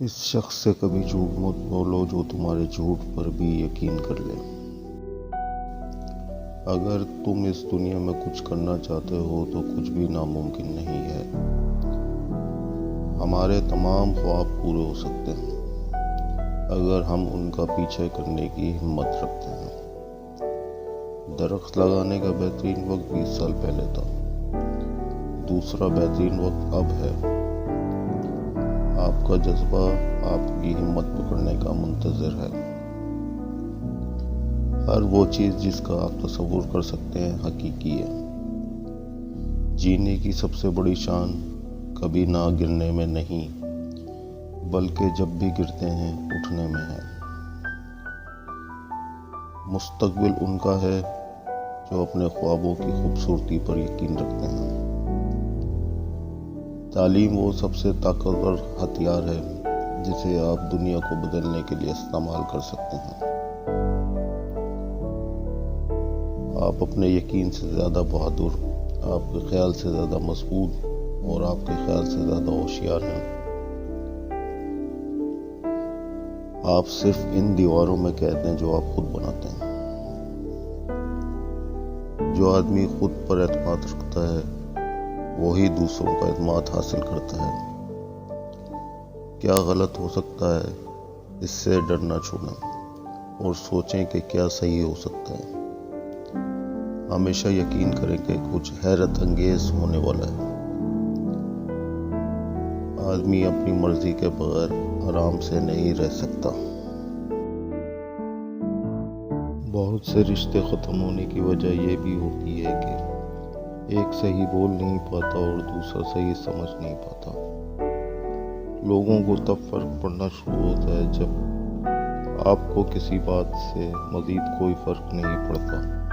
اس شخص سے کبھی جھوٹ مت بولو جو تمہارے جھوٹ پر بھی یقین کر لے۔ اگر تم اس دنیا میں کچھ کرنا چاہتے ہو تو کچھ بھی ناممکن نہیں ہے۔ ہمارے تمام خواب پورے ہو سکتے ہیں اگر ہم ان کا پیچھا کرنے کی ہمت رکھتے ہیں۔ درخت لگانے کا بہترین وقت 20 سال پہلے تھا، دوسرا بہترین وقت اب ہے۔ آپ کا جذبہ آپ کی ہمت پکڑنے کا منتظر ہے۔ ہر وہ چیز جس کا آپ تصور کر سکتے ہیں حقیقی ہے۔ جینے کی سب سے بڑی شان کبھی نہ گرنے میں نہیں بلکہ جب بھی گرتے ہیں اٹھنے میں ہے۔ مستقبل ان کا ہے جو اپنے خوابوں کی خوبصورتی پر یقین رکھتے ہیں۔ تعلیم وہ سب سے طاقتور ہتھیار ہے جسے آپ دنیا کو بدلنے کے لیے استعمال کر سکتے ہیں۔ آپ اپنے یقین سے زیادہ بہادر، آپ کے خیال سے زیادہ مضبوط اور آپ کے خیال سے زیادہ ہوشیار ہیں۔ آپ صرف ان دیواروں میں قید ہیں جو آپ خود بناتے ہیں۔ جو آدمی خود پر اعتماد رکھتا ہے وہی دوسروں کا اعتماد حاصل کرتا ہے۔ کیا غلط ہو سکتا ہے اس سے ڈر نہ چھوڑیں اور سوچیں کہ کیا صحیح ہو سکتا ہے۔ ہمیشہ یقین کریں کہ کچھ حیرت انگیز ہونے والا ہے۔ آدمی اپنی مرضی کے بغیر آرام سے نہیں رہ سکتا۔ بہت سے رشتے ختم ہونے کی وجہ یہ بھی ہوتی ہے کہ ایک صحیح بول نہیں پاتا اور دوسرا صحیح سمجھ نہیں پاتا۔ لوگوں کو تب فرق پڑنا شروع ہوتا ہے جب آپ کو کسی بات سے مزید کوئی فرق نہیں پڑتا۔